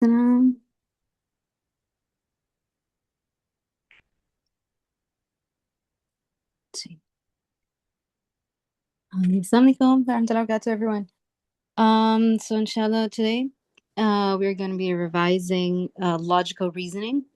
Um, let's see. Assalamu alaikum warahmatullahi wabarakatuh, everyone. So inshallah today, we're going to be revising logical reasoning,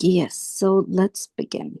Yes, so let's begin.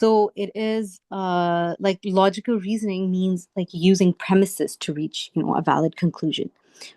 So it is like logical reasoning means like using premises to reach, a valid conclusion.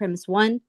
premise one,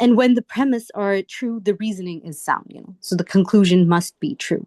And when the premise are true, the reasoning is sound. So the conclusion must be true.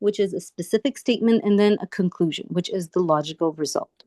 which is a specific statement, and then a conclusion, which is the logical result.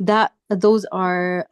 that those are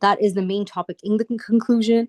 that is the main topic in the conclusion.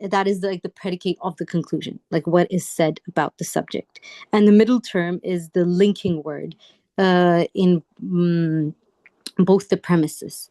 that is like the predicate of the conclusion, like what is said about the subject. And the middle term is the linking word in both the premises.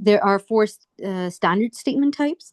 there are four standard statement types.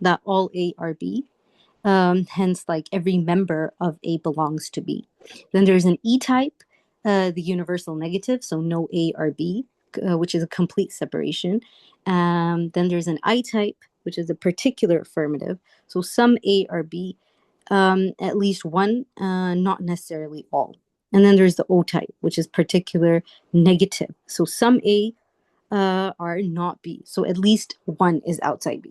that all A are B. Hence, like every member of A belongs to B. Then there's an E type, the universal negative, so no A or B, which is a complete separation. Then there's an I type, which is a particular affirmative, so some A or B, at least one, not necessarily all. And then there's the O type, which is particular negative, so some A are not B, so at least one is outside B.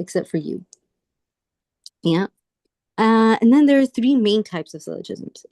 except for U. Yeah. And then there are three main types of syllogisms.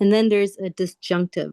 And then there's a disjunctive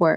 or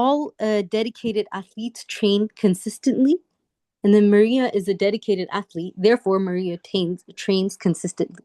all dedicated athletes train consistently, and then Maria is a dedicated athlete, therefore Maria trains consistently.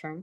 term,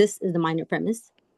this is the minor premise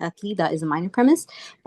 athlete, that is a minor premise.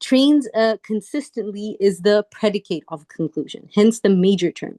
trains consistently is the predicate of conclusion, hence the major term.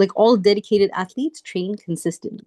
like all dedicated athletes train consistently.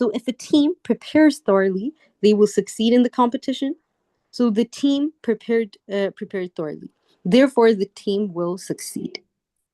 So if a team prepares thoroughly, they will succeed in the competition. So the team prepared thoroughly. Therefore, the team will succeed.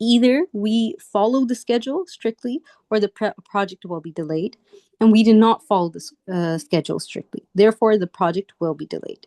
Either we follow the schedule strictly or the project will be delayed, and we did not follow the schedule strictly. Therefore, the project will be delayed.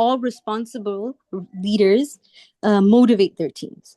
all responsible leaders motivate their teams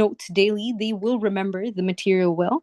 notes daily they will remember the material well.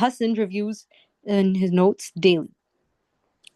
Hassan reviews his notes daily.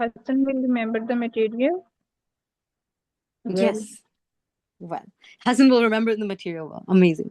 Hassan will remember the material well. Yes. Well, Hassan will remember the material well. Amazing.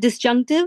disjunctive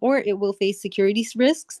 or it will face security risks.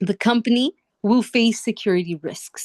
the company will face security risks.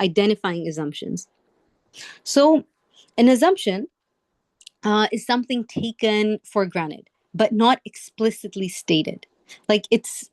identifying assumptions. So an assumption is something taken for granted but not explicitly stated. Like it's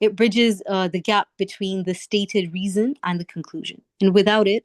It bridges the gap between the stated reason and the conclusion. And without it,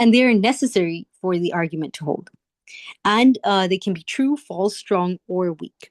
and they are necessary for the argument to hold. And they can be true, false, strong, or weak.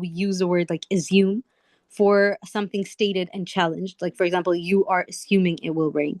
we use the word like assume for something stated and challenged. Like for example, you are assuming it will rain.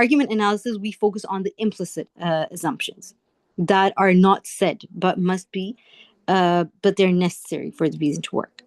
argument analysis we focus on the implicit assumptions that are not said but must be but they're necessary for the reason to work.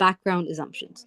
background assumptions,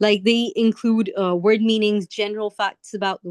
Like they include word meanings, general facts about the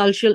cultural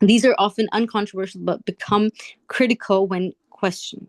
These are often uncontroversial but become critical when questioned.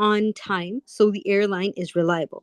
on time so the airline is reliable.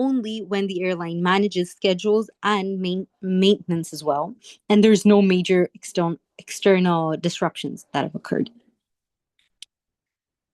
only when the airline manages schedules and maintenance as well, and there's no major external disruptions that have occurred.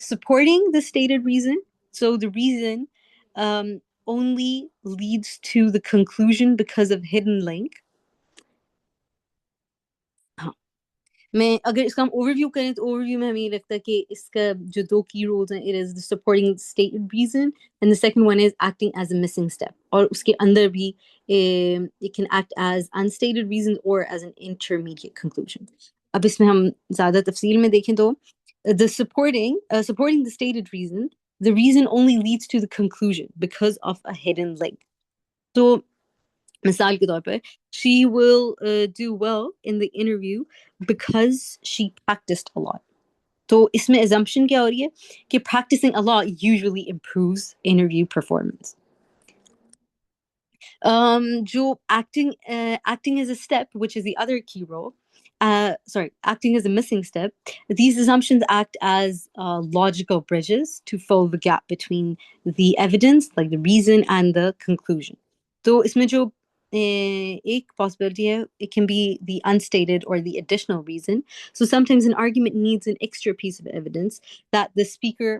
supporting the stated reason. So the reason only leads to the conclusion because of hidden link. میں اگر اس کا ہم over view کریں تو over view میں ہمیں یہ لگتا ہے کہ اس کا جو دو کی رولز ہیں، it is the supporting stated reason and the second one is acting as a missing step, اور اس کے اندر بھی it can act as unstated reason اور ایز این انٹرمیڈیٹ کنکلوژن. اب اس میں ہم زیادہ تفصیل میں دیکھیں تو the supporting the stated reason, the reason only leads to the conclusion because of a hidden link. تو مثال کے طور پر she will do well in the interview because she practiced a lot. تو اس میں assumption کیا ہو رہی ہے کہ practicing a lot usually improves interview performance. جو acting as a step, which is the other key role, acting as a missing step, these assumptions act as logical bridges to fill the gap between the evidence, like the reason, and the conclusion. تو اس میں جو ایک possibility ہے, it can be the unstated or the additional reason. So sometimes an argument needs an extra piece of evidence that the speaker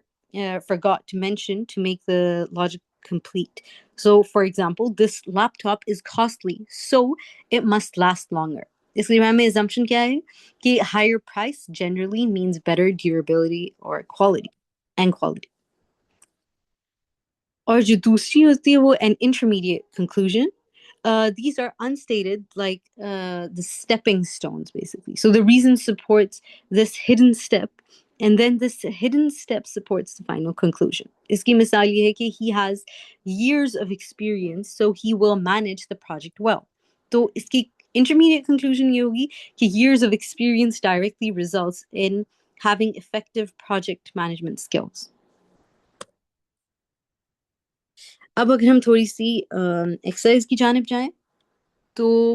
forgot to mention to make the logic complete. So, for example, this laptop is costly, so it must last longer. اس لیے ہمیں assumption کیا ہے کہ higher price generally means better durability or quality. اور جو دوسری ہوتی ہے وہ an intermediate conclusion. These are unstated, like the stepping stones, basically. So the reason supports this hidden step, and then this hidden step supports the final conclusion. اس کی مثال یہ ہے کہ he has years of experience, so he will manage the project well. تو اس کی intermediate conclusion یہ ہوگی کہ years of experience directly results in having effective project management skills. اب اگر ہم تھوڑی سی ایکسرسائز کی جانب جائیں تو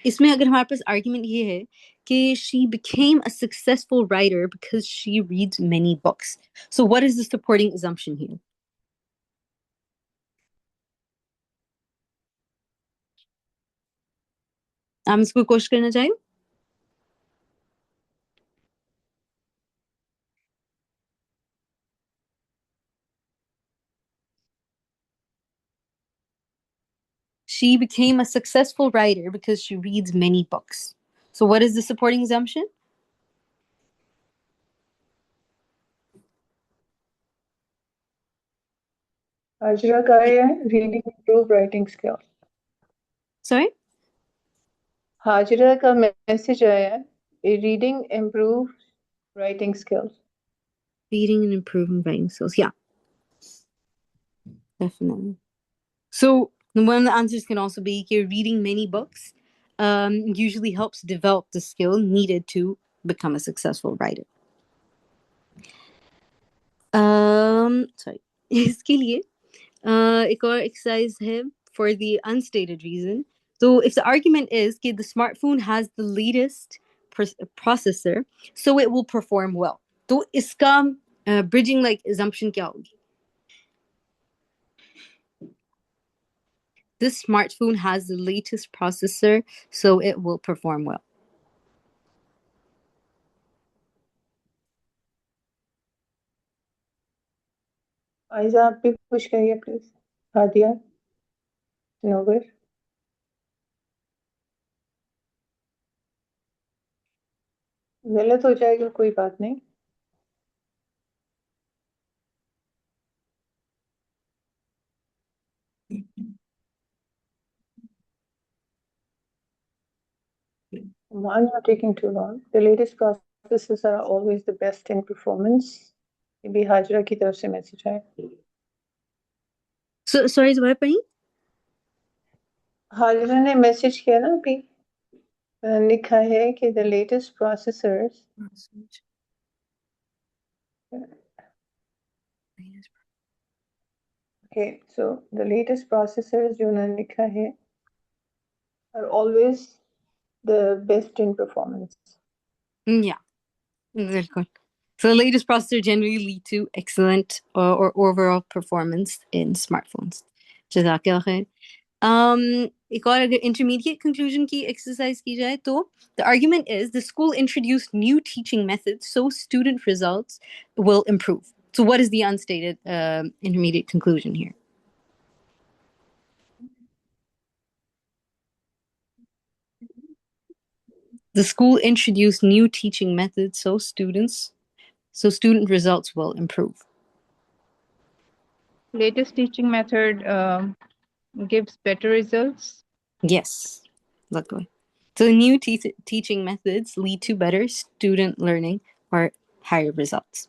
اس میں اگر ہمارے پاس آرگیومنٹ یہ ہے کہ she became a successful writer because she reads many books. So what is the supporting assumption here? آپ اس کو کوشش کرنا چاہیں؟ She became a successful writer because she reads many books. So what is the supporting assumption? Hajra ka hai reading improve writing skills. Sorry? Hajra ka message aaya hai reading improve writing skills. Reading and improving writing skills. Yeah, definitely. So one of the answers can also be that reading many books usually helps develop the skill needed to become a successful writer. Sorry. اس کے لیے ایک اور exercise ہے for the unstated reason. So if the argument is that the smartphone has the latest processor, so it will perform well. تو اس کا bridging like assumption کیا ہوگی؟ This smartphone has the latest processor, so it will perform well. Aiza آپ بھی کچھ کہیے please. Hadia نوگر. غلط ہو جائے گا کوئی بات نہیں. Why not taking too long? The latest processes are always the best in performance. یہ بھی حاجرہ کی طرف سے میسج ہے. So sorry, دوبارہ پڑھیں. حاجرہ نے میسج کیا نا ابھی, لکھا ہے کہ the latest processors. Okay, so the latest processors جو انہوں نے لکھا ہے are always the best in performance. Yeah, بالکل. So the latest processor generally lead to excellent or overall performance in smartphones. جزاک اللہ خیر. ایک اور اگر intermediate conclusion کی exercise کی جائے تو the argument is the school introduced new teaching methods so student results will improve. So what is the unstated intermediate conclusion here? The school introduced new teaching methods so student results will improve. Latest teaching method gives better results. Yes, luckily. So new teaching methods lead to better student learning or higher results.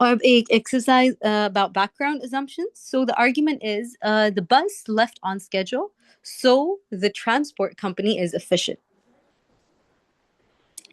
Or a exercise about background assumptions. So the argument is the bus left on schedule, so the transport company is efficient.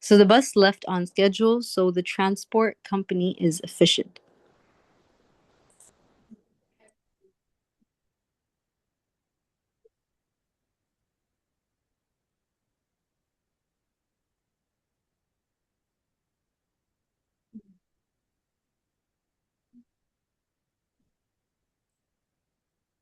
So the bus left on schedule, so the transport company is efficient.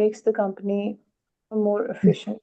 makes the company more efficient.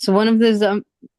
So one of the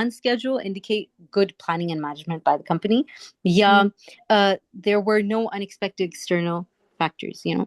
on schedule indicate good planning and management by the company. Yeah, there were no unexpected external factors. You know,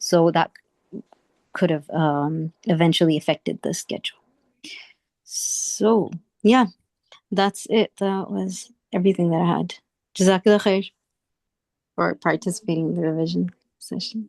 so that could have eventually affected the schedule. So yeah, that's it. That was everything that I had. Jazakallah khair for participating in the revision session.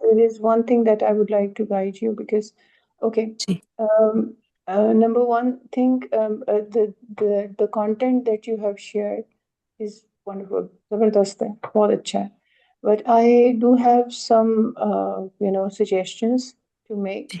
There is one thing that I would like to guide you because, okay, number one thing, the content that you have shared is wonderful, zabardast hai, bahut acha hai. But I do have some, suggestions to make.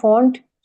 font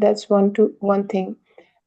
That's one thing.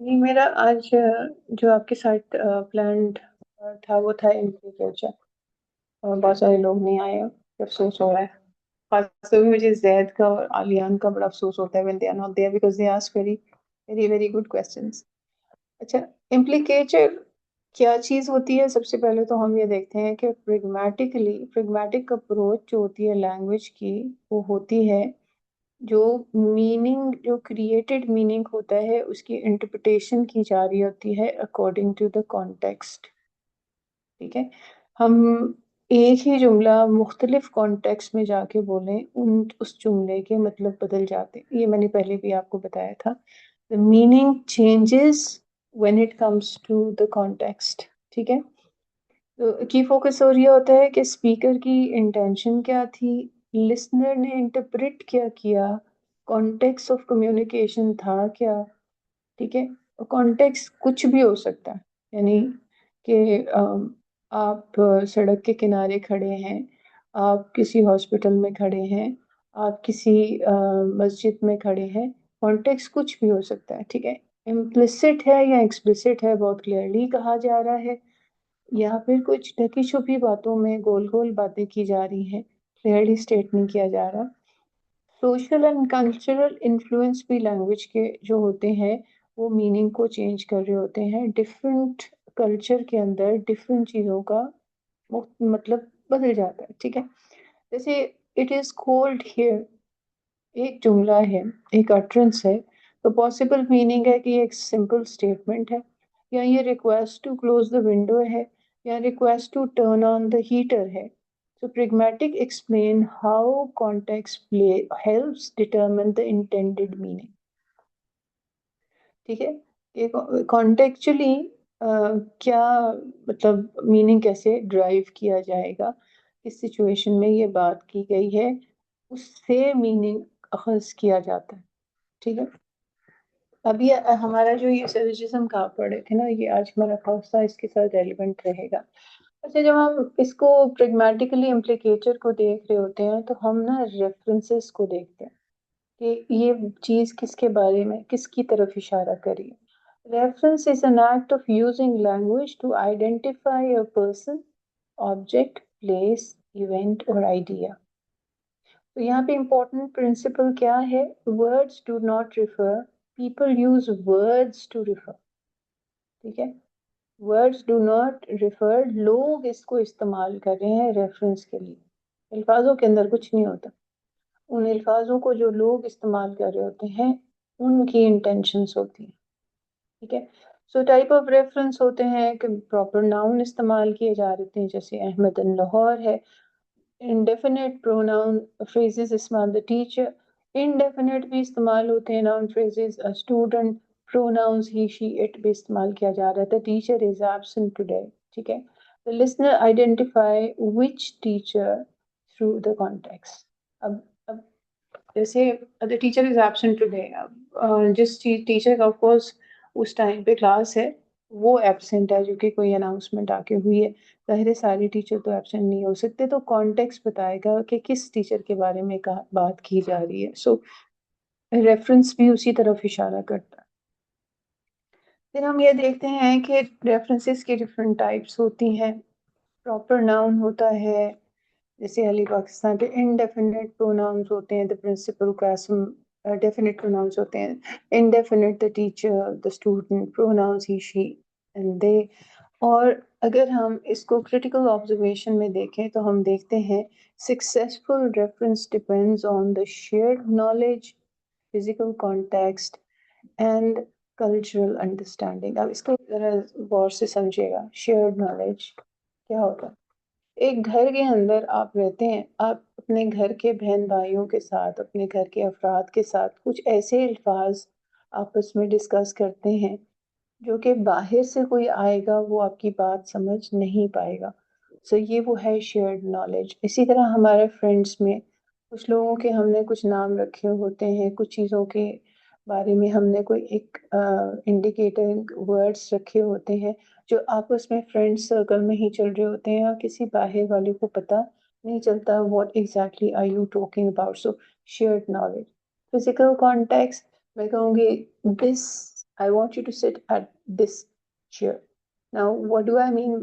نہیں، میرا آج جو آپ کے ساتھ planned تھا وہ تھا ایگریکلچر، اور بہت سارے لوگ نہیں آئے، افسوس ہو رہا ہے. خاص طور پہ مجھے زید کا اور عالیان کا بڑا افسوس ہوتا ہے when they are not there because they ask very very very good questions. اچھا، امپلیکیچر کیا چیز ہوتی ہے؟ سب سے پہلے تو ہم یہ دیکھتے ہیں کہ پریگمیٹک اپروچ جو ہوتی ہے لینگویج کی، وہ ہوتی ہے جو میننگ، جو کریٹڈ میننگ ہوتا ہے اس کی انٹرپریٹیشن کی جا رہی ہوتی ہے اکارڈنگ ٹو دا کانٹیکسٹ. ٹھیک ہے، ہم ایک ہی جملہ مختلف کانٹیکسٹ میں جا کے بولیں، اس جملے کے مطلب بدل جاتے. یہ میں نے پہلے بھی آپ کو بتایا تھا. the meaning changes when it comes to the context. ٹھیک ہے، تو کی فوکس اور یہ ہوتا ہے کہ اسپیکر کی انٹینشن کیا تھی، لسنر نے انٹرپریٹ کیا کیا، کانٹیکس آف کمیونیکیشن تھا کیا. ٹھیک ہے، کانٹیکس کچھ بھی ہو سکتا ہے، یعنی کہ آپ سڑک کے کنارے کھڑے ہیں، آپ کسی ہاسپٹل میں کھڑے ہیں، آپ کسی مسجد میں کھڑے ہیں، کانٹیکس کچھ بھی ہو سکتا ہے. ٹھیک ہے، امپلسٹ ہے یا ایکسپلسٹ ہے، بہت کلیئرلی کہا جا رہا ہے، یا پھر کچھ ڈھکی چھپی باتوں میں گول گول باتیں کی جا رہی ہیں، کلیئرلی اسٹیٹ نہیں کیا جا رہا. سوشل اینڈ کلچرل انفلوئنس بھی لینگویج کے جو ہوتے ہیں وہ میننگ کو چینج کر رہے ہوتے ہیں. ڈفرینٹ کلچر کے اندر ڈفرینٹ چیزوں کا مطلب بدل جاتا ہے. ٹھیک ہے، جیسے اٹ از کولڈ ہیئر ایک جملہ ہے، ایک اٹرنس ہے، تو پاسبل میننگ ہے کہ یہ ایک سمپل اسٹیٹمنٹ ہے، یا یہ request to close the window ہے، یا request to turn on the heater ہے. So pragmatic explain how context play helps determine the intended meaning. ٹھیک ہے، کہ کانٹیکچولی کیا مطلب میننگ کیسے ڈرائیو کیا جائے گا، اس سچویشن میں یہ بات کی گئی ہے، اس سے میننگ اخذ کیا جاتا ہے. ٹھیک ہے، ابھی ہمارا جو یہ سیلوجزم کا پڑھے تھے نا، یہ آج ہمارا خاصہ اس کے ساتھ ریلیونٹ رہے گا. اچھا، جب ہم اس کو پریگمیٹیکلی امپلیکیچر کو دیکھ رہے ہوتے ہیں تو ہم نا ریفرنسز کو دیکھتے ہیں کہ یہ چیز کس کے بارے میں، کس کی طرف اشارہ کری ہے. Reference is an act of using language to identify a person, object, place, event اور آئیڈیا. تو یہاں پہ امپورٹنٹ پرنسپل کیا ہے؟ Words do not refer, people use words to refer. ٹھیک ہے، words do not refer، لوگ اس کو استعمال کر رہے ہیں ریفرنس کے لیے. الفاظوں کے اندر کچھ نہیں ہوتا، ان الفاظوں کو جو لوگ استعمال کر رہے ہوتے ہیں ان کی انٹینشنز ہوتی ہیں. ٹھیک ہے، سو ٹائپ آف ریفرنس ہوتے ہیں کہ پراپر ناؤن استعمال کیے جا رہے ہیں، جیسے احمد لاہور ہے. Indefinite pronoun phrases small the teacher, indefinite بھی استعمال ہوتے ہیں noun phrases. Student pronouns he she it بھی استعمال کیا جا رہا تھا. Teacher is absent today. ٹھیک ہے، the listener identify which teacher through the context. اب جیسے the teacher is absent today، اب جس ٹیچر کا آف کورس اس ٹائم پہ کلاس ہے وہ ایبسنٹ ہے، جو کہ کوئی اناؤنسمنٹ آ کے ہوئی ہے. ظاہر ہے سارے ٹیچر تو ایبسنٹ نہیں ہو سکتے، تو کانٹیکسٹ بتائے گا کہ کس ٹیچر کے بارے میں بات کی جا رہی ہے. سو ریفرنس بھی اسی طرف اشارہ کرتا ہے. پھر ہم یہ دیکھتے ہیں کہ ریفرنسز کی ڈفرینٹ ٹائپس ہوتی ہیں. پراپر ناؤن ہوتا ہے، جیسے علی پاکستان پہ انڈیفینٹ پروناؤنس ہوتے ہیں. دا پرنسپل قاسم ڈیفینٹ پروناؤنس ہوتے ہیں. Indefinite the teacher, the student, pronouns he she and they. اور اگر ہم اس کو کریٹیکل آبزرویشن میں دیکھیں تو ہم دیکھتے ہیں successful reference depends on the shared knowledge, physical context and cultural understanding. اب اس کو ذرا غور سے سمجھیے گا. شیئرڈ نالج کیا ہوتا ہے؟ ایک گھر کے اندر آپ رہتے ہیں، آپ اپنے گھر کے بہن بھائیوں کے ساتھ، اپنے گھر کے افراد کے ساتھ کچھ ایسے الفاظ آپس میں ڈسکس کرتے ہیں جو کہ باہر سے کوئی آئے گا وہ آپ کی بات سمجھ نہیں پائے گا. سو یہ وہ ہے شیئرڈ نالج. اسی طرح ہمارے فرینڈس میں کچھ لوگوں کے ہم نے کچھ نام رکھے ہوتے ہیں، کچھ چیزوں کے بارے میں ہم نے کوئی ایک انڈیکیٹنگ ورڈس رکھے ہوتے ہیں جو آپس میں فرینڈ سرکل میں ہی چل رہے ہوتے ہیں، اور کسی باہر والے کو پتہ نہیں چلتا what exactly are you talking about. So shared knowledge. Physical context میں کہوں گی this I want you to sit at this chair. Now what do I mean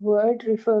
word refer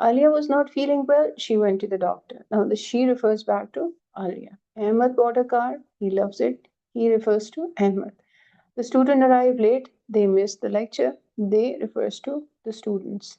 Alia was not feeling well, she went to the doctor. Now the she refers back to Alia. Ahmed bought a car, he loves it, he refers to Ahmed. The student arrived late, they missed the lecture, they refers to the students.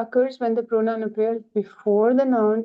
occurs when the pronoun appears before the noun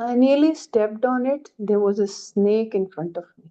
I nearly stepped on it, there was a snake in front of me.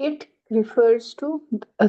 It refers to a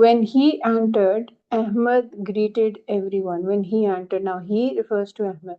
When he entered, Ahmed greeted everyone. When he entered, now he refers to Ahmed.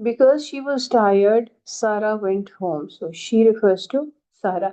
because she was tired, Sarah went home. So she refers to Sarah.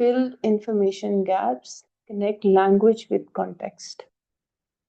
fill information gaps, connect language with context।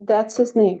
That's his name.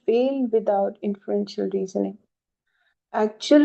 fail without inferential reasoning. Actual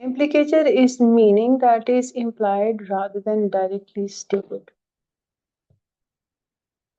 Implicature is meaning that is implied rather than directly stated।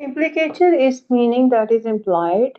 Implicature is meaning that is implied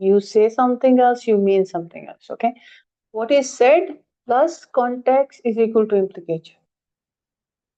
you say something else, you mean something else, okay? What is said plus context is equal to implication।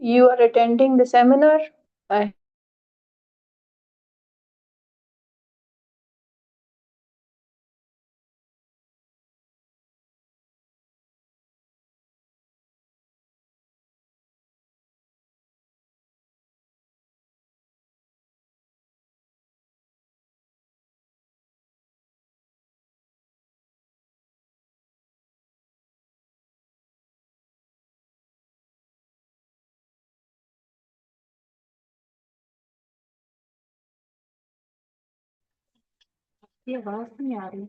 you are attending the seminar, I یہ آواز نہیں آ رہی.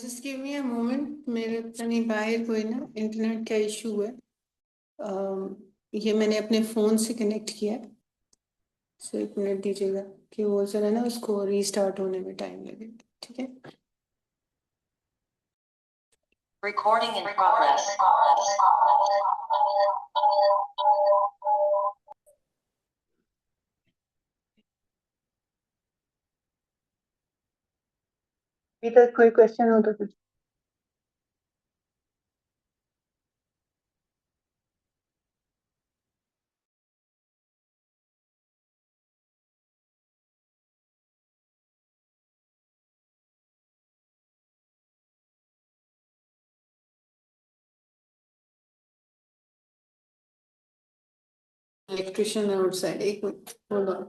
Just give me a moment. میرے پتہ نہیں باہر کوئی نا انٹرنیٹ کا ایشو ہے. یہ میں نے اپنے فون سے کنیکٹ کیا. سو 1 منٹ دیجیے گا کہ وہ ذرا نا اس کو ریسٹارٹ ہونے میں ٹائم لگے گا. ٹھیک ہے. Recording in progress. ابھی تک کوئی کوشچن ہو تو کچھ. الیکٹریشین آؤٹ سائڈ. 1 منٹ ہولڈ آن.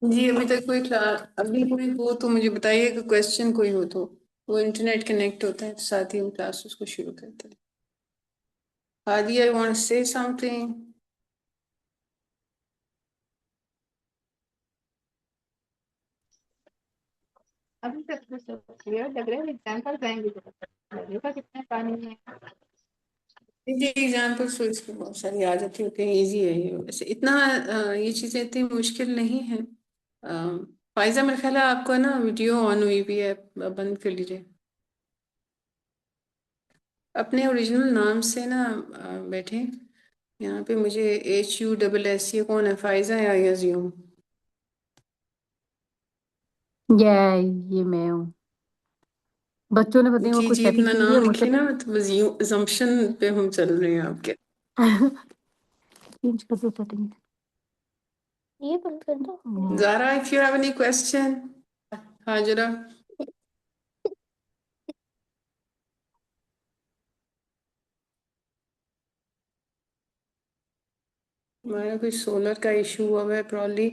جی ابھی کوئی ہو تو مجھے بتائیے کہ کوشچن کوئی ہو تو. وہ انٹرنیٹ کنیکٹ ہوتا ہے تو ساتھ ہی ہم کلاسز کو شروع کرتے ہیں. ہادی آئی وانٹ سے سم تھنگ. ابھی تک تو سب کلیئر لگ رہا ہے. ایگزامپل دیں گے تو پتہ لگے گا کتنے پانی میں. جی ایگزامپل تو اس کی بہت ساری آ جاتی ہوتی ہیں. ایزی ہے یہ. ویسے اتنا یہ چیزیں اتنی مشکل نہیں ہیں. فائزہ میرا خیال ہے آپ کو نا ویڈیو آن ہوئی بھی ہے. بند کر لیجیے. اپنے اوریجنل نام سے نا بیٹھیں. یہاں پہ مجھے HUSS یہ کون ہے؟ فائزہ یا یزیوم؟ یہ میں ہوں. بچوں نے پتہ نہیں وہ جی کچھ جی سیٹنگ اپنا کی ہوئی ہے نام مجھ سے. لکھیے نا. زمپشن پہ ہم چل رہے ہیں آپ کے. چینج کر دو سیٹنگ. یہ بند کر دو. زارا if you have any question. Hajra. ہمارا کوئی سولر کا ایشو ہوا ہے پرابلی.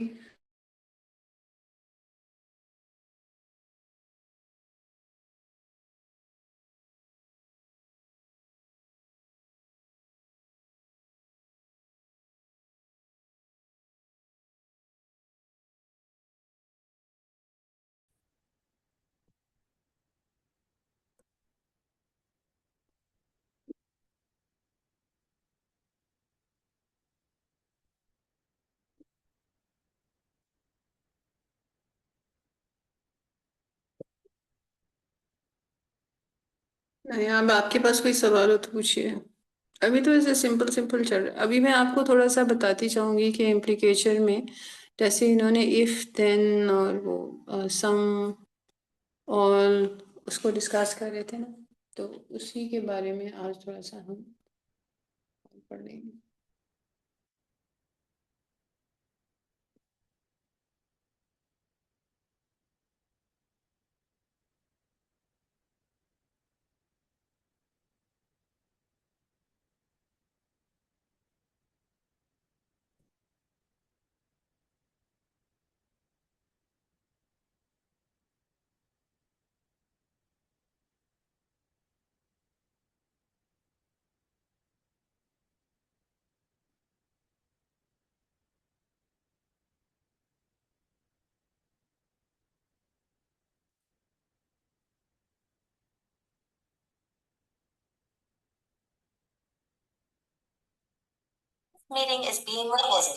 نہیں اب آپ کے پاس کوئی سوال ہو تو پوچھیے. ابھی تو ایسے سمپل سمپل چل رہا ہے. ابھی میں آپ کو تھوڑا سا بتاتی چاہوں گی کہ امپلیکیچر میں جیسے انہوں نے if then اور وہ سم اور اس کو ڈسکس کر رہے تھے نا. تو اسی کے بارے میں آج تھوڑا سا ہم پڑھ لیں گے. Meeting is being recorded.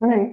Right.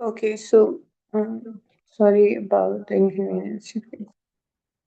Okay, so sorry about the inconvenience.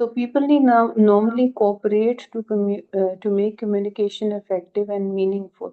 So people need now normally cooperate to make communication effective and meaningful.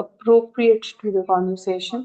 appropriate to the conversation.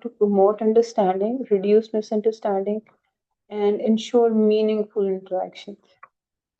to promote understanding, reduce misunderstanding, and ensure meaningful interaction.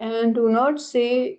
and do not say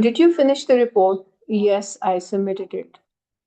Did you finish the report? Yes, I submitted it.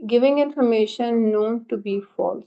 giving information known to be false.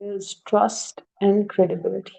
builds trust and credibility.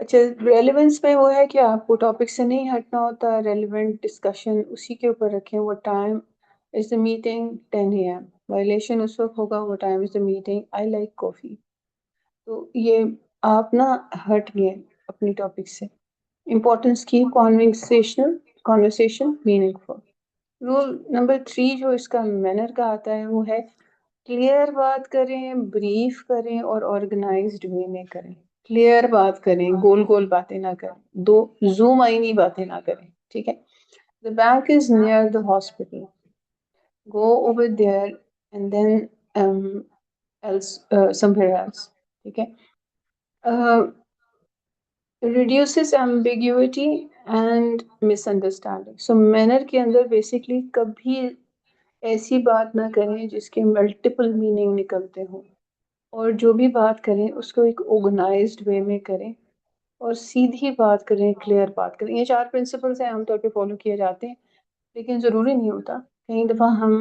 اچھا relevance میں وہ ہے کہ آپ کو topic سے نہیں ہٹنا ہوتا، ریلیونٹ ڈسکشن اسی کے اوپر رکھیں. وہ time is the meeting 10 AM، violation اس وقت ہوگا وہ time is the meeting I like coffee. تو یہ آپ نا ہٹ گئے اپنی ٹاپک سے. امپورٹنس کی کانورسیشن میننگ فل. رول نمبر 3 جو اس کا مینر کا آتا ہے وہ ہے کلیئر بات کریں، بریف کریں اور آرگنائزڈ وے میں کریں. کلیئر بات کریں، گول گول باتیں نہ کریں، دو زوم آئینی باتیں نہ کریں. ٹھیک ہے. The bank is near the hospital. Go over there and then somewhere else. ٹھیک ہے. Reduces ambiguity and misunderstanding. So manner کے اندر بیسکلی کبھی ایسی بات نہ کریں جس کے ملٹیپل میننگ نکلتے ہوں، اور جو بھی بات کریں اس کو ایک آرگنائزڈ وے میں کریں اور سیدھی بات کریں، کلیئر بات کریں. یہ 4 پرنسپلس ہیں عام طور پہ فالو کیے جاتے ہیں، لیکن ضروری نہیں ہوتا. کئی دفعہ ہم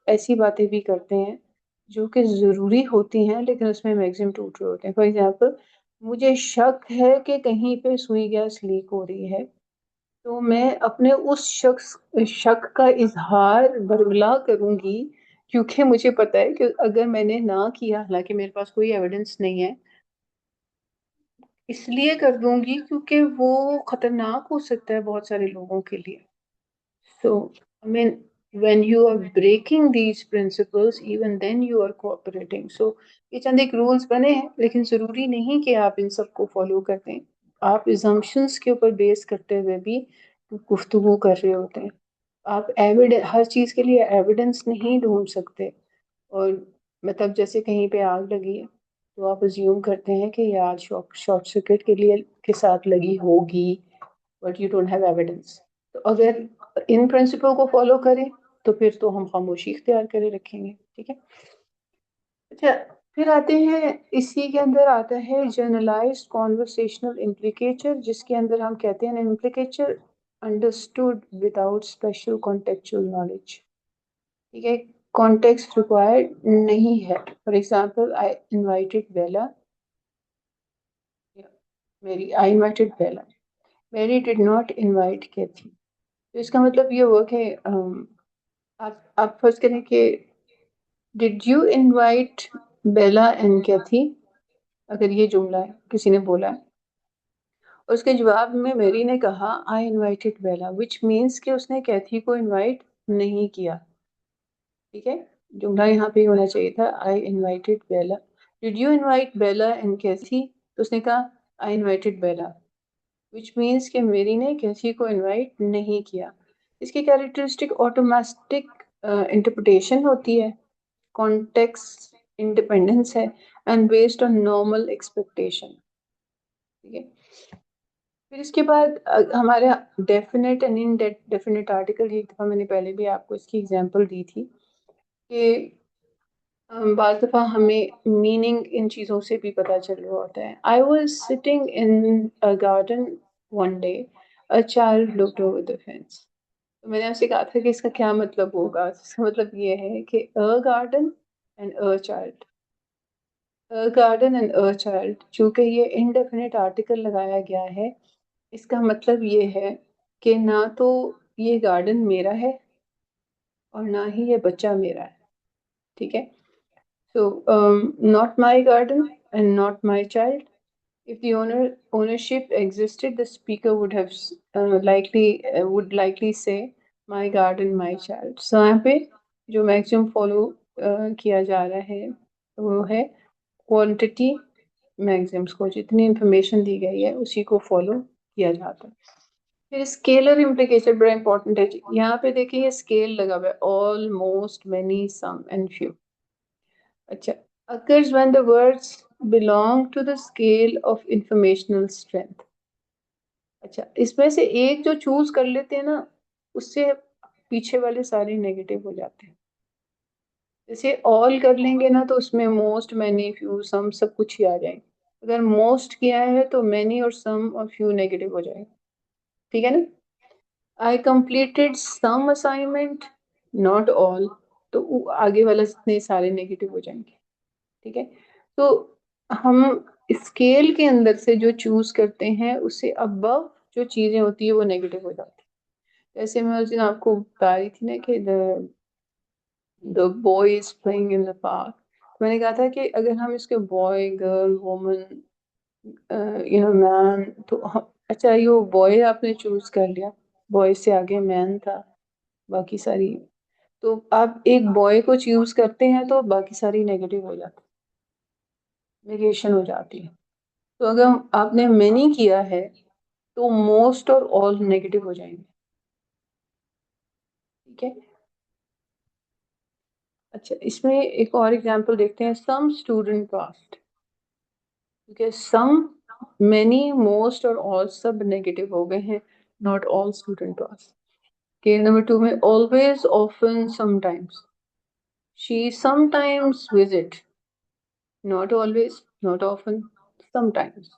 ایسی باتیں بھی کرتے ہیں جو کہ ضروری ہوتی ہیں لیکن اس میں میگزیم ٹوٹ رہے ہوتے ہیں. فار ایگزامپل مجھے شک ہے کہ کہیں پہ سوئی گیس لیک ہو رہی ہے، تو میں اپنے اس شک کا اظہار برگلا کروں گی کیونکہ مجھے پتا ہے کہ اگر میں نے نہ کیا، حالانکہ میرے پاس کوئی ایویڈنس نہیں ہے، اس لیے کر دوں گی کیونکہ وہ خطرناک ہو سکتا ہے بہت سارے لوگوں کے لیے. So, I mean, when you are breaking these principles, even then you are cooperating. So, یہ چند ایک رولز بنے ہیں لیکن ضروری نہیں کہ آپ ان سب کو فالو کرتے ہیں. آپ assumptions کے اوپر بیس کرتے ہوئے بھی گفتگو کر رہے ہوتے ہیں. آپ ہر چیز کے لیے ایویڈنس نہیں ڈھونڈ سکتے. اور مطلب جیسے کہیں پہ آگ لگی ہے تو آپ ازیوم کرتے ہیں کہ یہ آگ شارٹ سرکٹ کے ساتھ لگی ہوگی، but you don't have evidence. تو اگر ان پرنسپل کو فالو کریں تو پھر تو ہم خاموشی اختیار کرے رکھیں گے. ٹھیک ہے. اچھا پھر آتے ہیں، اسی کے اندر آتا ہے جرنلائزڈ کانورسیشنل امپلیکیچر، جس کے اندر ہم کہتے ہیں implicature understood without special contextual knowledge. ٹھیک ہے. کانٹیکسٹ ریکوائرڈ نہیں ہے. For example I invited Bella, Mary did not invite کیتھی. تو اس کا مطلب یہ ہوا کہ آپ فرض کریں کہ ڈڈ یو انوائٹ بیلا اینڈ کیتھی، اگر یہ جملہ ہے کسی نے بولا ہے اور اس کے جواب میں میری نے کہا آئی انوائٹیڈ بیلا، وچ مینس کہ اس نے کیتھی کو انوائٹ نہیں کیا. ٹھیک ہے. جملہ یہاں پہ ہونا چاہیے تھا I invited Bella. Did you invite Bella and Kathy, تو اس نے کہا آئی انوائٹیڈ بیلا، وچ مینس کہ میری نے کیتھی کو انوائٹ نہیں کیا. اس کی کیریکٹرسٹک آٹومیٹک انٹرپریٹیشن ہوتی ہے، کانٹیکسٹ انڈیپینڈنس ہے، and based on normal expectation. ٹھیک ہے. پھر اس کے بعد ہمارا ڈیفینیٹ اینڈ انڈیفینیٹ آرٹیکل، ایک دفعہ میں نے پہلے بھی آپ کو اس کی ایگزامپل دی تھی کہ بعض دفعہ ہمیں میننگ ان چیزوں سے بھی پتہ چل رہا ہوتا ہے. I was sitting in garden one day, a child looked over the fans. میں نے آپ سے کہا تھا کہ اس کا کیا مطلب ہوگا. اس کا مطلب یہ ہے کہ a garden and a child, a garden and a child, چونکہ یہ انڈیفینٹ آرٹیکل لگایا گیا ہے، اس کا مطلب یہ ہے کہ نہ تو یہ گارڈن میرا ہے اور نہ ہی یہ بچہ میرا ہے. ٹھیک ہے. So, not my garden and not my child. If the ownership existed, the speaker would have would likely say, my garden, my child. So یہاں پہ جو میکسیمم فالو کیا جا رہا ہے وہ ہے کوانٹٹی میکسیمس کو، جتنی انفارمیشن دی گئی ہے اسی کو فالو کیا جاتا ہے. پھر اسکیلر امپلیکیشن بڑا امپورٹنٹ ہے. یہاں پہ دیکھیں یہ اسکیل لگا ہوا ہے، almost, many, some and few. اچھا occurs when the words belong to the scale of informational strength. اچھا اس میں سے ایک جو چوز کر لیتے ہیں نا، اس سے پیچھے والے سارے نیگیٹو ہو جاتے ہیں. جیسے all کر لیں گے نا تو اس میں most, many, few, some سب کچھ ہی آ جائیں. اگر most کیا ہے تو many اور some اور few نیگیٹو ہو جائیں. ٹھیک ہے نا. I completed some assignment, not all. تو آگے والا جتنے سارے نیگیٹو ہو جائیں گے. ٹھیک ہے. تو ہم اسکیل کے اندر سے جو چوز کرتے ہیں اس سے ابو جو چیزیں ہوتی ہیں وہ نیگیٹو ہو جاتی ہیں. جیسے میں اس دن آپ کو بتا رہی تھی نا کہ the boy is playing in the park. میں نے کہا تھا کہ اگر ہم اس کے بوائے گرل وومن مین تو اچھا یہ بوائے آپ نے چوز کر لیا, بوائے سے آگے مین تھا, باقی ساری تو آپ ایک بوائے کو چوز کرتے ہیں تو باقی ساری نیگیٹو ہو جاتی, نیگیشن ہو جاتی ہے. تو اگر آپ نے مینی کیا ہے تو موسٹ اور آل نیگیٹو ہو جائیں گے. ٹھیک ہے. اچھا اس میں ایک اور ایگزامپل دیکھتے ہیں, سم اسٹوڈنٹ پاسڈ, کیونکہ سم مینی موسٹ اور آل سب نیگیٹو ہو گئے ہیں, ناٹ آل اسٹوڈنٹ پاسڈ. کہ نمبر 2 میں always often sometimes, she sometimes visit, not always not often sometimes,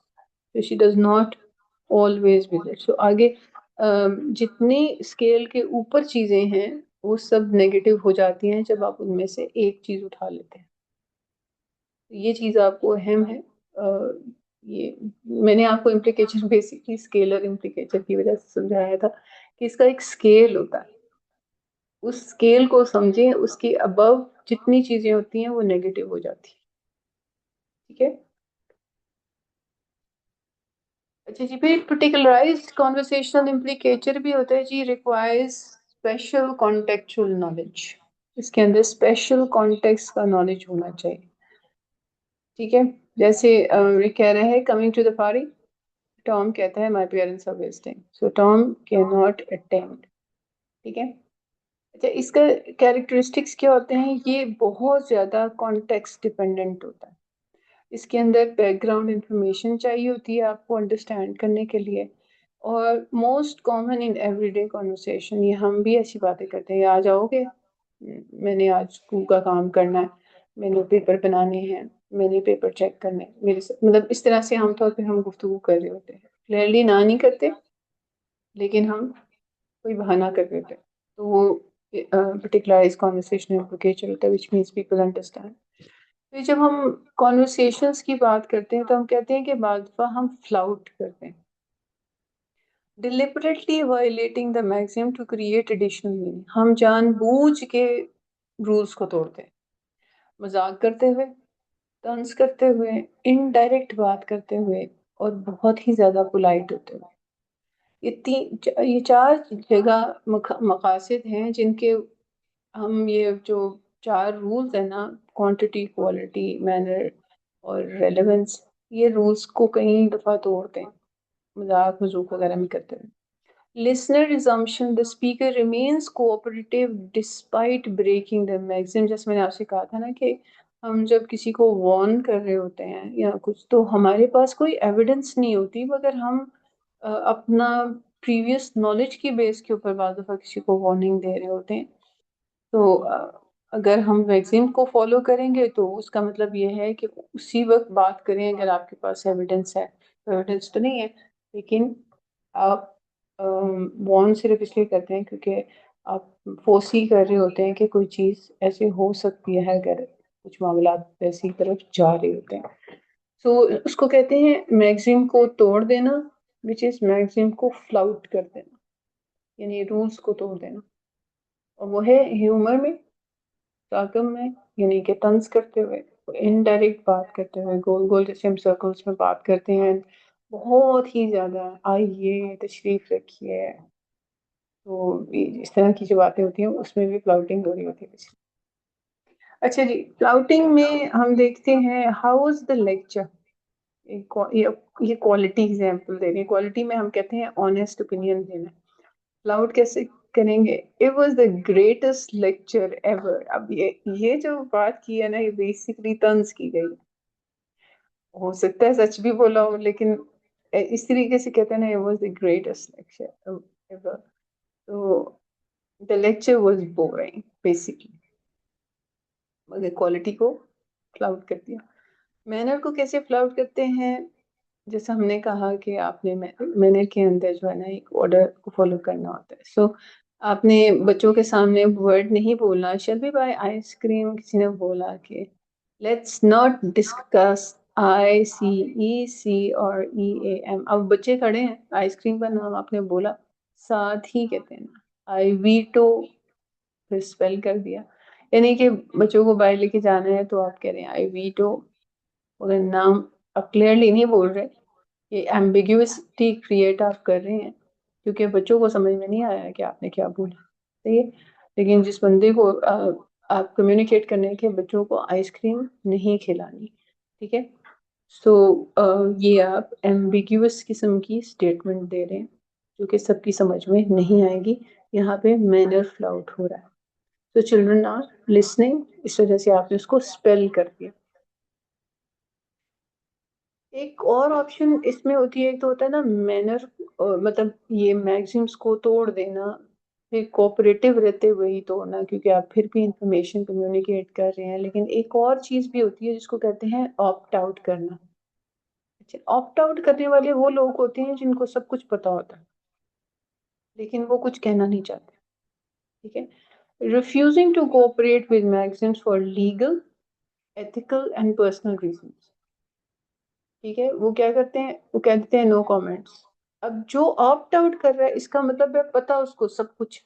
so she does not always visit. so آگے جتنی اسکیل کے اوپر چیزیں ہیں وہ سب نیگیٹو ہو جاتی ہیں جب آپ ان میں سے ایک چیز اٹھا لیتے ہیں. یہ چیز آپ کو اہم ہے. یہ میں نے آپ کو امپلیکیشن بیسکلی اسکیلر امپلیکیشن کی وجہ سے سمجھایا تھا کہ اس کا ایک اسکیل ہوتا ہے, اس اسکیل کو سمجھیں, اس کے ابو جتنی چیزیں ہوتی ہیں وہ نیگیٹو ہو جاتی ہیں. ٹھیک ہے. اچھا جی, پھر پرٹیکولرائزڈ کنورسیشنل امپلیکیچر بھی ہوتا ہے جی, ریکوائرز اسپیشل کانٹیکچوئل نالج. اس کے اندر اسپیشل کانٹیکس کا نالج ہونا چاہیے. ٹھیک ہے. جیسے یہ کہہ رہے ہیں coming to the party, Tom کہتا ہے my parents are visiting, so Tom can not attend. ٹھیک ہے. اچھا اس کا کیریکٹرسٹکس کیا ہوتے ہیں, یہ بہت زیادہ کانٹیکسٹ ڈیپینڈنٹ ہوتا ہے. اس کے اندر بیک گراؤنڈ انفارمیشن چاہیے ہوتی ہے آپ کو انڈرسٹینڈ کرنے کے لیے. اور most common in every day conversation, یہ ہم بھی ایسی باتیں کرتے ہیں, آ جاؤ گے, میں نے آج اسکول کا کام کرنا ہے, میں نے پیپر بنانے ہیں, میں نے پیپر چیک کرنے, میرے مطلب اس طرح سے عام طور پہ ہم گفتگو کر رہے ہوتے ہیں. کلیئرلی نہ نہیں کرتے لیکن ہم کوئی بہانہ کر دیتے ہیں, تو وہ پرٹیکولرائز کنورسیشن امپلیکیچر ہوتا ہے, which means people understand. پھر جب ہم کانورسیشنس کی بات کرتے ہیں تو ہم کہتے ہیں کہ بعض دفعہ ہم فلاؤٹ کرتے ہیں, deliberately violating the maxim to create additional meaning. ہم جان بوجھ کے رولز کو توڑتے ہیں, مذاق کرتے ہوئے, طنز کرتے ہوئے, انڈائریکٹ بات کرتے ہوئے, اور بہت ہی زیادہ پولائٹ ہوتے ہوئے. یہ 4 جگہ مقاصد ہیں جن کے ہم یہ جو 4 رولز ہیں نا, کوانٹٹی, کوالٹی, مینر اور ریلیونس, یہ رولز کو کئی دفعہ توڑتے ہیں مذاق مذوق وغیرہ میں کرتے ہیں. Listener assumption, the speaker remains cooperative despite breaking the maxim. جیسے میں نے آپ سے کہا تھا نا کہ ہم جب کسی کو وارن کر رہے ہوتے ہیں یا کچھ, تو ہمارے پاس کوئی ایویڈنس نہیں ہوتی, مگر ہم اپنا پریویس نالج کی بیس کے اوپر بعض دفعہ کسی کو وارننگ دے رہے ہوتے ہیں. تو اگر ہم ویکسین کو فالو کریں گے تو اس کا مطلب یہ ہے کہ اسی وقت بات کریں اگر آپ کے پاس ایویڈنس ہے. ایویڈنس تو نہیں ہے لیکن آپ وارن صرف اس لیے کرتے ہیں کیونکہ آپ فوسی کر رہے ہوتے ہیں کہ کوئی چیز ایسے ہو سکتی ہے اگر کچھ معاملات ایسی طرف جا رہے ہوتے ہیں. سو اس کو کہتے ہیں میگزیم کو توڑ دینا, which is میگزیم کو فلاؤٹ کر دینا, یعنی رولز کو توڑ دینا. اور وہ ہے ہیومر میں, سارکم میں, یعنی کہ طنز کرتے ہوئے, انڈائریکٹ بات کرتے ہوئے, گول گول جیسے ہم سرکلز میں بات کرتے ہیں, بہت ہی زیادہ آئیے تشریف رکھیے, تو اس طرح کی جو باتیں ہوتی ہیں اس میں بھی فلاؤٹنگ ہو رہی ہوتی ہے. اچھا جی, فلاؤٹنگ میں ہم دیکھتے ہیں ہاؤ از دا لیکچر. یہ کوالٹی ایگزامپل دے رہے ہیں. کوالٹی میں ہم کہتے ہیں آنیسٹ اوپینین دینا. فلاؤٹ کیسے کریں گے, it was the greatest lecture ever. اب یہ جو بات کی ہے نا, یہ بیسکلی طنز کی گئی, ہو سکتا ہے سچ بھی بولا ہو, لیکن اس طریقے سے کہتے ہیں نا, it was the greatest lecture ever. تو the lecture was boring basically, مگر کوالٹی کو فلاؤٹ کر دیا. مینر کو کیسے فلاؤٹ کرتے ہیں, جیسا ہم نے کہا کہ آپ نے مینر کے اندر جو ہے نا ایک آرڈر کو فالو کرنا ہوتا ہے. سو آپ نے بچوں کے سامنے ورڈ نہیں بولنا, شل وی بائی آئس کریم, کسی نے بولا کہ لیٹس ناٹ ڈسکس ICEC اور EAM. اب بچے کھڑے ہیں, آئس کریم کا نام آپ نے بولا, ساتھ ہی کہتے ہیں I veto, پھر اسپیل کر دیا. یعنی کہ بچوں کو باہر لے کے جانا ہے تو آپ کہہ رہے ہیں I veto, مگر نام آپ کلیئرلی نہیں بول رہے. یہ ایمبیگوسٹی کریٹ آپ کر رہے ہیں کیونکہ بچوں کو سمجھ میں نہیں آیا کہ آپ نے کیا بولا. صحیح ہے, لیکن جس بندے کو آپ کمیونیکیٹ کرنے کے بچوں کو آئس کریم نہیں کھلانی, ٹھیک ہے, سو یہ آپ ایمبیگیوس قسم کی اسٹیٹمنٹ دے رہے ہیں جو کہ سب کی سمجھ میں نہیں آئے گی. یہاں پہ مینر فلاؤٹ ہو رہا ہے. تو چلڈرن آر لسننگ, اس وجہ سے آپ نے اس کو اسپیل کر دیا. ایک اور آپشن اس میں ہوتی ہے, ایک تو ہوتا ہے نا مینر, مطلب یہ میگزمس کو توڑ دینا, پھر کوپریٹو رہتے ہوئے ہی توڑنا کیونکہ آپ پھر بھی انفارمیشن کمیونیکیٹ کر رہے ہیں. لیکن ایک اور چیز بھی ہوتی ہے جس کو کہتے ہیں آپٹ آؤٹ کرنا. اچھا, آپٹ آؤٹ کرنے والے وہ لوگ ہوتے ہیں جن کو سب کچھ پتا ہوتا ہے لیکن وہ کچھ کہنا نہیں چاہتے. ٹھیک ہے, refusing to cooperate with maxims for legal, ethical and personal reasons. ٹھیک ہے, وہ کیا کرتے ہیں, وہ کہتے ہیں نو کامنٹس. اب جو آپٹ آؤٹ کر رہا ہے اس کا مطلب ہے پتا اس کو سب کچھ.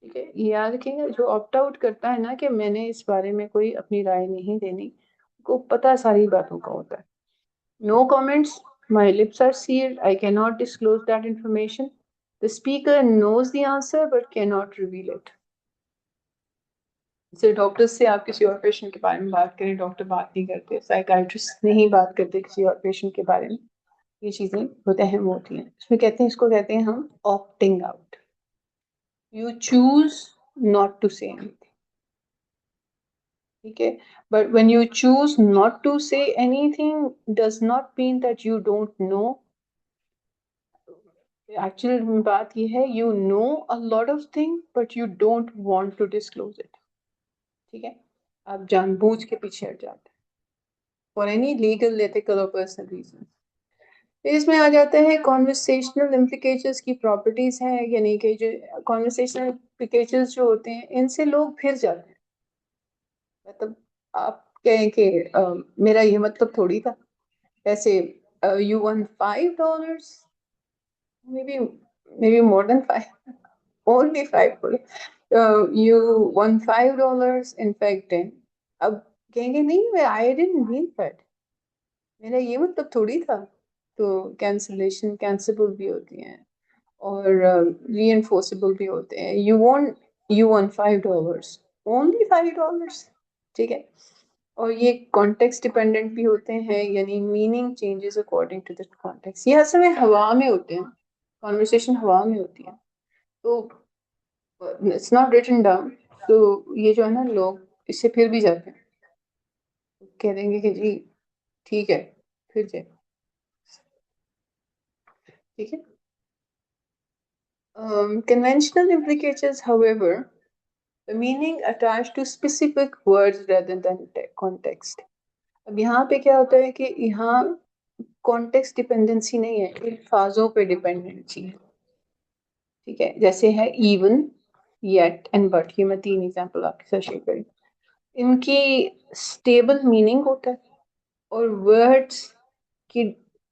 ٹھیک ہے, یہ یاد رکھیں گے, جو آپٹ آؤٹ کرتا ہے نا کہ میں نے اس بارے میں کوئی اپنی رائے نہیں دینی, کو پتا ساری باتوں کا ہوتا ہے. No comments, my lips are sealed, I cannot disclose that information. The speaker knows the answer but cannot reveal it. جیسے ڈاکٹر سے آپ کسی اور پیشنٹ کے بارے میں بات کریں, ڈاکٹر بات نہیں کرتے, سائیکائٹرسٹ نہیں بات کرتے کسی اور پیشنٹ کے بارے میں. یہ چیزیں بہت اہم ہوتی ہیں. اس میں کہتے ہیں, اس کو کہتے ہیں ہم opting out. You choose not to say anything. ٹھیک ہے, but when you choose not to say anything does not mean that you don't know. Actual بات یہ ہے, you know a lot of things but you don't want to disclose it. ٹھیک ہے, آپ جان بوجھ کے پیچھے ہٹ جاتے ہیں for any legal, ethical or personal reasons. اس میں آ جاتا ہے conversational implications کی properties ہیں, یعنی کہ جو conversational implications جو ہوتے ہیں ان سے لوگ پھر جاتے ہیں. مطلب آپ کہیں کہ میرا یہ مطلب تھوڑی تھا, ایسے you won $5, maybe more than 5, only 5. You won $5, in fact 10. اب کہیں گے نہیں, I didn't mean that, میرا یہ مطلب تھوڑی تھا. تو کینسلیشن کینسیبل بھی ہوتی ہیں اور ری انفورسیبل بھی ہوتے ہیں. you won $5, only $5. ٹھیک ہے, اور یہ کانٹیکسٹ ڈیپینڈنٹ بھی ہوتے ہیں, یعنی meaning changes according to the context. یہ اصل میں ہوا میں ہوتے ہیں, کانورسیشن ہوا میں ہوتی ہے, تو اٹس ناٹ ریٹن ڈاؤن. تو یہ جو ہے نا, لوگ اس سے پھر بھی جاتے ہیں, کہہ دیں گے کہ جی ٹھیک ہے پھر جائے. ٹھیک ہے, conventional implications, however, the meaning attached to specific words rather than context. اب یہاں پہ کیا ہوتا ہے کہ یہاں کانٹیکسٹ ڈیپینڈنسی نہیں ہے, الفاظوں پہ ڈیپینڈنسی ہے. ٹھیک ہے, جیسے ہے ایون, یٹ اینڈ بٹ. یہ میں 3 ایگزامپل آپ کے ساتھ شیئر کریں. ان کی اسٹیبل میننگ ہوتا ہے اور ورڈس کے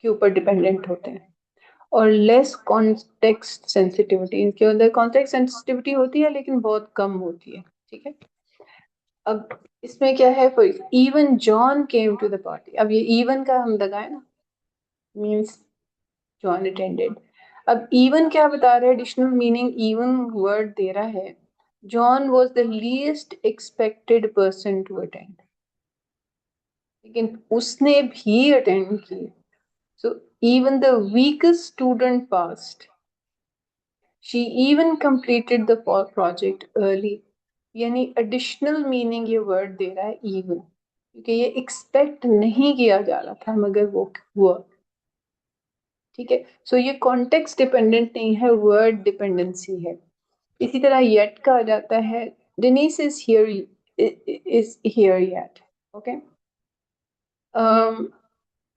اوپر ڈیپینڈنٹ ہوتے ہیں, اور لیس کانٹیکسٹ سینسٹیوٹی. ان کے اندر کانٹیکسٹ سینسٹیوٹی ہوتی ہے لیکن بہت کم ہوتی ہے. ٹھیک ہے, اب اس میں کیا ہے, even John came to the party. اب یہ ایون کا ہم لگائیں نا, مینس جان اٹینڈیڈ. اب ایون کیا بتا رہا ہے, ایڈیشنل میننگ ایون ورڈ دے رہا ہے, John was the least expected person to attend. لیکن اس نے بھی اٹینڈ کی. So even the weakest student passed. She even completed the project early. یعنی additional meaning یہ word دے رہا ہے even, کیونکہ یہ expect نہیں کیا جا رہا تھا مگر وہ ہوا. ٹھیک ہے, سو یہ context dependent نہیں ہے, word dependency ہے. اسی طرح yet کا آ جاتا ہے, Denise is here yet. Okay.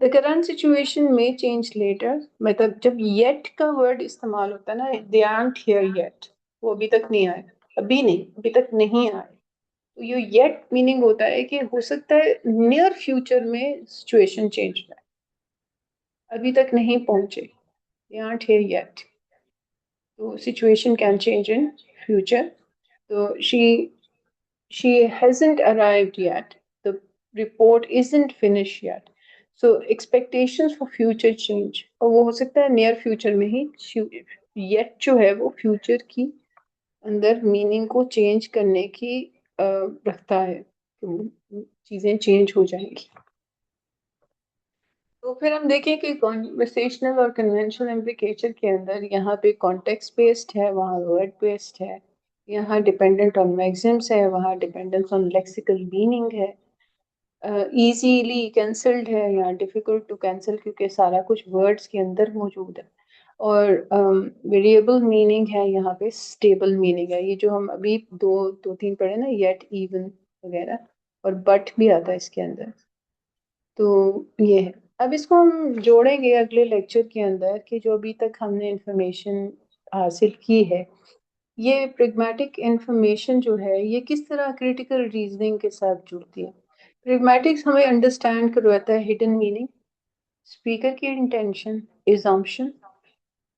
The current situation may change later. مطلب جب yet کا ورڈ استعمال ہوتا ہے نا, they aren't here yet, وہ ابھی تک نہیں آئے, ابھی نہیں, ابھی تک نہیں آئے, تو یہ یٹ میننگ ہوتا ہے کہ ہو سکتا ہے نیئر فیوچر میں سچویشن چینج ہو جائے، ابھی تک نہیں پہنچے، they aren't here yet. So situation can change in future. So she hasn't arrived yet. The report isn't finished yet. So expectations for future change. اور وہ ہو سکتا ہے near future میں ہی yet جو ہے وہ future کی اندر میننگ کو چینج کرنے کی رکھتا ہے کہ چیزیں چینج ہو جائیں گی. تو پھر ہم دیکھیں کہ کنورسیشنل اور کنونشنل امپلیکیشن کے اندر یہاں پہ کانٹیکسٹ بیسڈ ہے، وہاں ورڈ بیسڈ ہے، یہاں ڈیپینڈنٹ آن میگزمس ہے، وہاں ڈیپینڈنس آن لیکسیکل میننگ ہے، ایزیلی کینسلڈ ہے یا ڈیفیکلٹ ٹو کینسل کیونکہ سارا کچھ ورڈس کے اندر موجود ہے، اور ویریبل میننگ ہے، یہاں پہ اسٹیبل میننگ ہے. یہ جو ہم ابھی دو تین پڑھے نا، یٹ ایون وغیرہ، اور بٹ بھی آتا ہے اس کے اندر. تو یہ ہے. اب اس کو ہم جوڑیں گے اگلے لیکچر کے اندر کہ جو ابھی تک ہم نے انفارمیشن حاصل کی ہے، یہ پریگمیٹک انفارمیشن جو ہے یہ کس طرح کریٹیکل ریزننگ کے ساتھ جڑتی ہے. پریگمیٹکس ہمیں انڈرسٹینڈ کرواتا ہے ہڈن میننگ، اسپیکر کی intention, assumption,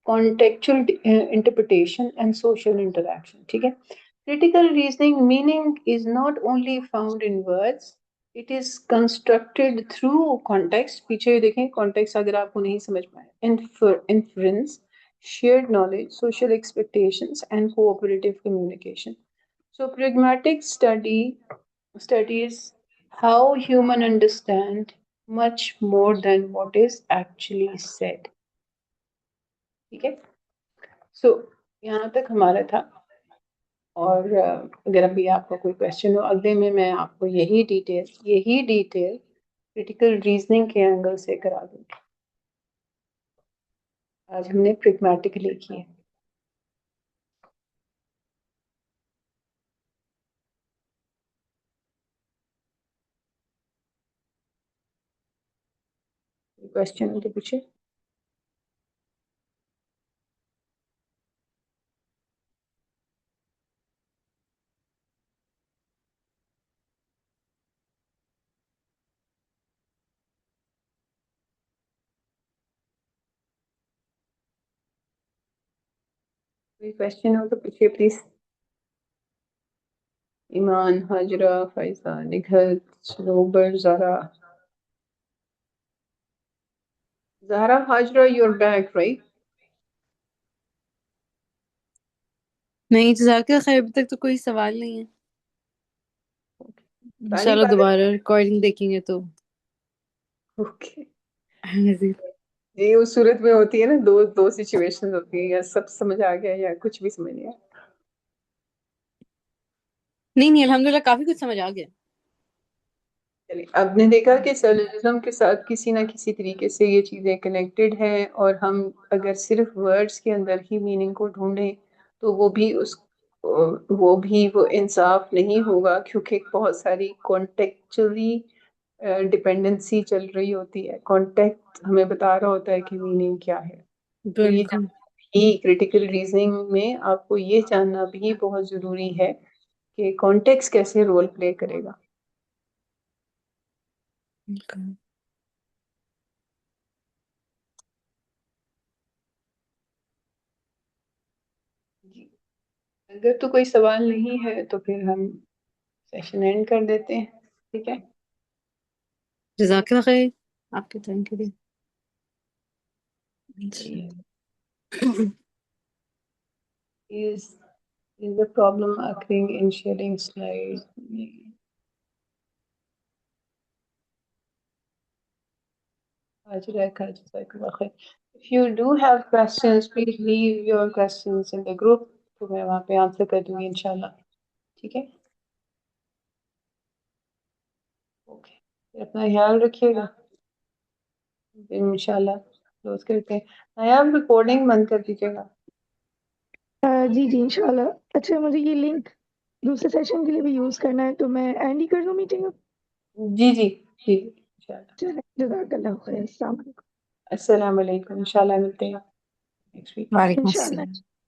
contextual interpretation and social interaction. ٹھیک ہے. Critical reasoning meaning is not only found in words, it is constructed through context. پیچھے دیکھیں context اگر آپ کو نہیں سمجھ پائے. Inference, shared knowledge, social expectations and cooperative communication. So pragmatic studies how human understand much more than what is actually said. ٹھیک ہے. سو یہاں تک ہمارا تھا. اور اگر ابھی آپ کا کوئی کویشچن ہو اگلے میں آپ کو یہی ڈیٹیل کریٹیکل ریزننگ کے اینگل سے کرا دوں گی. آج ہم نے پریگمیٹک لکھی ہے. کویشچن ہو تو پوچھے. کوئی کویشچن ہو تو پوچھیے پلیز. ایمان، حاجرہ، فائزہ، نگہت، روبر، Zahra Hajra you are back right. نہیں، جزاک اللہ خیر. ابھی تک تو کوئی سوال نہیں ہے. ساری انشاءاللہ باتیں دوبارہ ریکارڈنگ دیکھیں گے تو. اوکے. یہ اس صورت میں ہوتی ہے نا، دو سچویشن ہوتی ہیں، یا سب سمجھ آ گیا یا کچھ بھی سمجھ نہیں آیا. نہیں الحمدللہ کافی کچھ سمجھ آ گیا. چلیے، اب نے دیکھا کہ سیلوجزم کے ساتھ کسی نہ کسی طریقے سے یہ چیزیں کنیکٹڈ ہیں، اور ہم اگر صرف ورڈز کے اندر ہی میننگ کو ڈھونڈیں تو وہ بھی انصاف نہیں ہوگا، کیونکہ بہت ساری کانٹیکچولی ڈپینڈنسی چل رہی ہوتی ہے. کانٹیکٹ ہمیں بتا رہا ہوتا ہے کہ میننگ کیا ہے. تو یہ بالکل. کریٹیکل ریزننگ میں آپ کو یہ جاننا بھی بہت ضروری ہے کہ کانٹیکسٹ کیسے رول پلے کرے گا. جی، اگر تو کوئی سوال نہیں ہے تو پھر ہم سیشن اینڈ کر دیتے ہیں. ٹھیک ہے. جزاک اللہ خیر آپ کے ٹائم کے لیے. Is the problem occurring in sharing slides? If you do have questions, please leave your questions in the group. تو میں وہاں پہ آنسر کر دوں گی انشاءاللہ. ٹھیک ہے. اوکے، اپنا خیال رکھیے گا. انشاءاللہ کلوز کرتے ہیں. نایاب ریکارڈنگ بند کر دیجیے گا. جی انشاءاللہ. اچھا، مجھے یہ لنک دوسرے سیشن کے لیے بھی یوز کرنا ہے تو میں اینڈ ہی کر دوں میٹنگ اب. جی انشاءاللہ. چلیں، جزاک اللہ خیر. السلام علیکم. السلام علیکم. انشاءاللہ ملتے ہیں نیکسٹ ویک. وعلیکم انشاءاللہ. السلام.